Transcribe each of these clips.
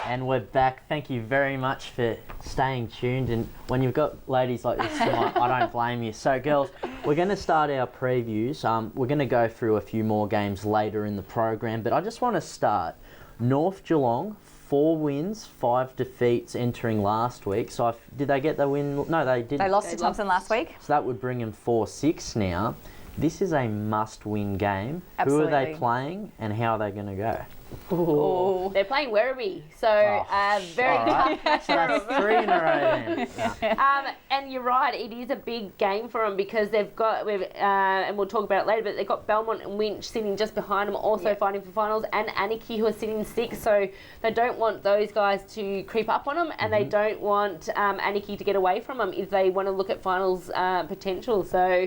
And we're back. Thank you very much for staying tuned. And when you've got ladies like this, I don't blame you. So, girls, we're going to start our previews. We're going to go through a few more games later in the program, but I just want to start. North Geelong, 4 wins, 5 defeats entering last week. So, did they get the win? No, they didn't. They lost to Thompson last week. So that would bring them 4-6 now. This is a must-win game. Absolutely. Who are they playing, and how are they going to go? Ooh. They're playing Werribee, so very tough match. So that's 3 in a row then. And you're right, it is a big game for them because they've got, and we'll talk about it later, but they've got Belmont and Winch sitting just behind them, also fighting for finals, and Anarchy who are sitting 6th, so they don't want those guys to creep up on them, and they don't want Anarchy to get away from them if they want to look at finals potential. So,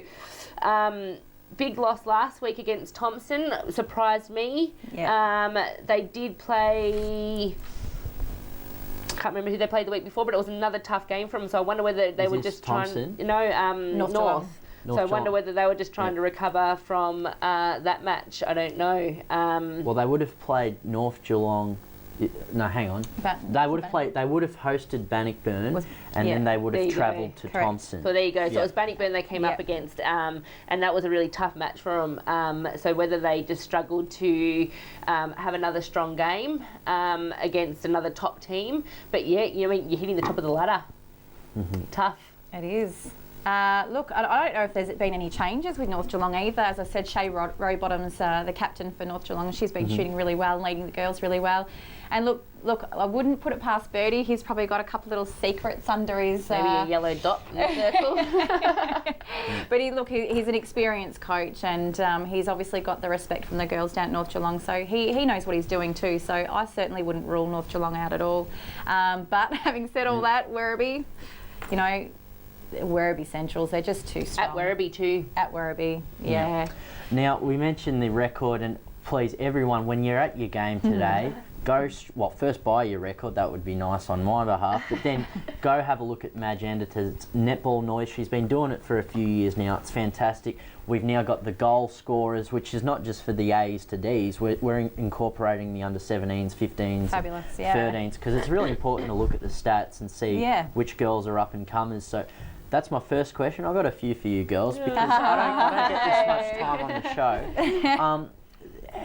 big loss last week against Thompson surprised me. Yeah. They did play. Can't remember who they played the week before, but it was another tough game for them. So I wonder whether they were just Thompson? trying. North. So I wonder whether they were just trying to recover from that match. I don't know. Well, they would have played North Geelong. No, hang on. They would have played. They would have hosted Bannockburn, and then they would have travelled to Thompson. So there you go. So it was Bannockburn they came up against, and that was a really tough match for them. So whether they just struggled to have another strong game against another top team, but you're hitting the top of the ladder. Tough. It is. Look, I don't know if there's been any changes with North Geelong either. As I said, Shay Rowbottom's the captain for North Geelong. She's been shooting really well and leading the girls really well. And look, I wouldn't put it past Birdie. He's probably got a couple little secrets under his... Maybe a yellow dot in the circle. But he's an experienced coach, and he's obviously got the respect from the girls down at North Geelong, so he knows what he's doing too. So I certainly wouldn't rule North Geelong out at all. But having said all that, Werribee, Werribee Centrals, they're just too strong. At Werribee too. At Werribee, yeah. Now, we mentioned the record, and please, everyone, when you're at your game today, first buy your record, that would be nice on my behalf, but then go have a look at Madge Anderton's netball noise. She's been doing it for a few years now. It's fantastic. We've now got the goal scorers, which is not just for the A's to D's. We're incorporating the under-17s, 15s, fabulous, 13s, because it's really important to look at the stats and see which girls are up-and-comers. So that's my first question. I've got a few for you girls, because I don't get this much time on the show.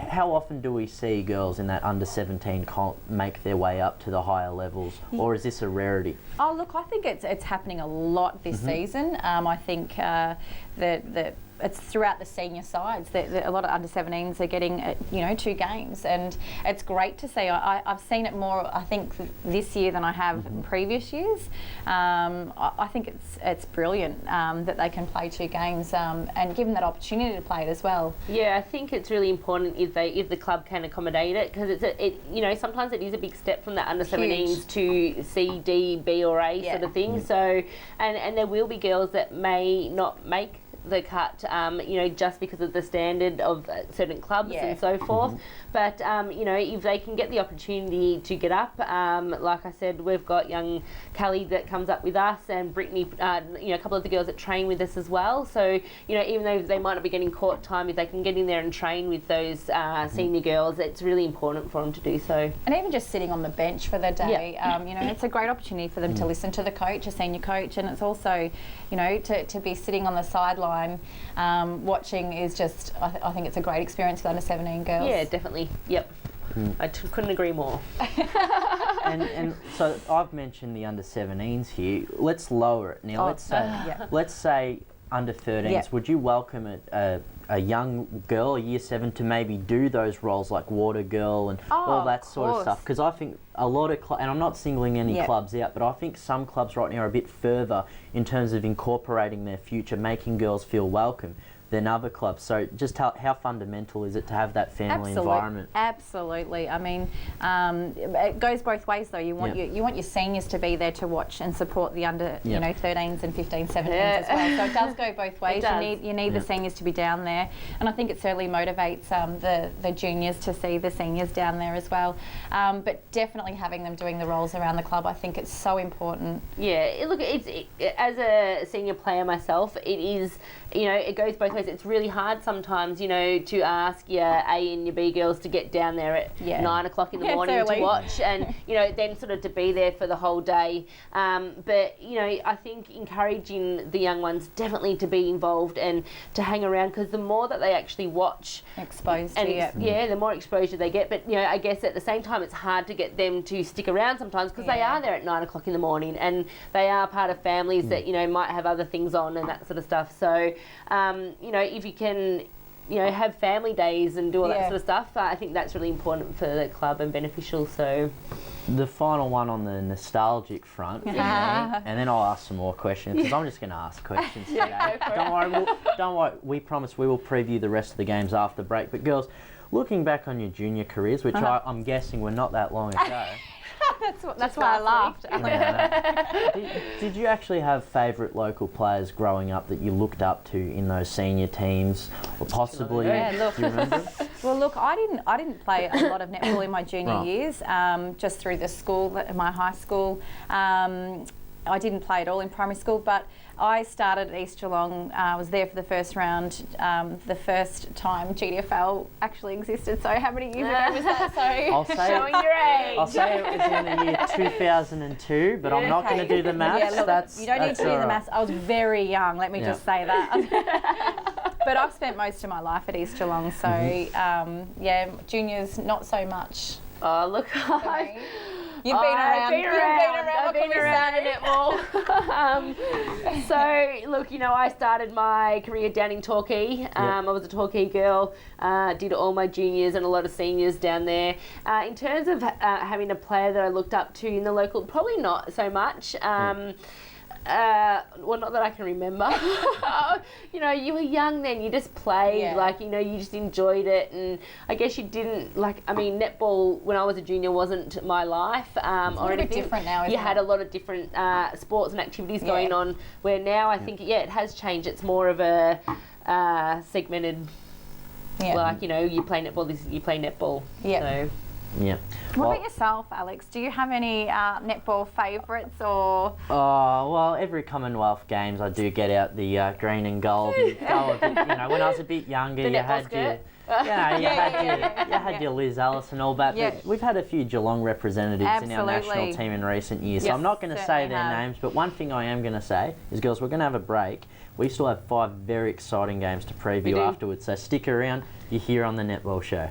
How often do we see girls in that under-17 make their way up to the higher levels, or is this a rarity? Oh, look, I think it's happening a lot this season. I think that it's throughout the senior sides that a lot of under-17s are getting 2 games, and it's great to see. I've seen it more, I think, this year than I have in previous years. I think it's brilliant that they can play 2 games and give them that opportunity to play it as well. Yeah, I think it's really important if the club can accommodate it, because sometimes it is a big step from the under-17s to C, D, B or A sort of thing. So and there will be girls that may not make the cut, just because of the standard of certain clubs and so forth. But, if they can get the opportunity to get up, like I said, we've got young Callie that comes up with us, and Brittany, a couple of the girls that train with us as well. So, even though they might not be getting court time, if they can get in there and train with those senior girls, it's really important for them to do so. And even just sitting on the bench for the day, it's a great opportunity for them to listen to the coach, a senior coach, and it's also, to be sitting on the sideline watching is just, I think it's a great experience for under-17 girls. Yeah, definitely. Yep. I couldn't agree more. and so I've mentioned the under-17s here. Let's lower it now. Let's say under-13s. Would you welcome a young girl, a year 7, to maybe do those roles like water girl and all that sort of stuff? Because I think a lot of and I'm not singling any clubs out, but I think some clubs right now are a bit further in terms of incorporating their future, making girls feel welcome than other clubs. So just how fundamental is it to have that family environment? Absolutely. I mean, it goes both ways though. You want your seniors to be there to watch and support the under 13s and 15s, 17s as well. So it does go both ways. You need the seniors to be down there, and I think it certainly motivates the juniors to see the seniors down there as well. But definitely having them doing the roles around the club, I think it's so important. Yeah, look, as a senior player myself, it is, it goes both ways. because it's really hard sometimes, you know, to ask your A and your B girls to get down there at 9 o'clock in the morning to watch, and you know, then sort of to be there for the whole day. But you know, I think encouraging the young ones definitely to be involved and to hang around, because the more that they actually watch, exposed and to it. yeah, the more exposure they get. But you know, I guess at the same time, it's hard to get them to stick around sometimes, because they are there at 9 o'clock in the morning, and they are part of families that, you know, might have other things on and that sort of stuff. So, you know, if you can, you know, have family days and do all that sort of stuff, I think that's really important for the club and beneficial. So, the final one on the nostalgic front, for me, and then I'll ask some more questions, because I'm just going to ask questions today. Don't worry, we promise we will preview the rest of the games after break. But girls, looking back on your junior careers, which I'm guessing were not that long ago. That's why I laughed. Did you actually have favourite local players growing up that you looked up to in those senior teams, or possibly? Do you remember? Well, look, I didn't play a lot of netball in my junior years, just through the school, my high school. I didn't play at all in primary school, but I started at East Geelong. I was there for the first round, the first time GDFL actually existed. So how many years ago was that? So showing your age. I'll say it was in the year 2002, but I'm not going to do the maths. Yeah, look, you don't need to do the maths. I was very young, let me just say that. But I've spent most of my life at East Geelong, so yeah, juniors not so much. Oh, look, You've been around. I've been around netball. So, look, you know, I started my career down in Torquay. I was a Torquay girl, did all my juniors and a lot of seniors down there. In terms of having a player that I looked up to in the local, probably not so much. Well, not that I can remember. You know, you were young then, you just played, like, you know, you just enjoyed it, and I guess you didn't, like, I mean, netball when I was a junior wasn't my life, or anything. It's a little bit different now, isn't it? You had a lot of different sports and activities going on, where now I think, it has changed. It's more of a segmented, like, you know, you play netball, you play netball. So. Yeah. What about yourself, Alex? Do you have any netball favourites, or? Oh, well, every Commonwealth Games I do get out the green and gold and go a bit, you know, when I was a bit younger, you had your, you had your Liz Ellis and all that. But we've had a few Geelong representatives in our national team in recent years, so I'm not going to say their names, but one thing I am going to say is, girls, we're going to have a break. We still have 5 very exciting games to preview afterwards, so stick around. You're here on the Netball Show.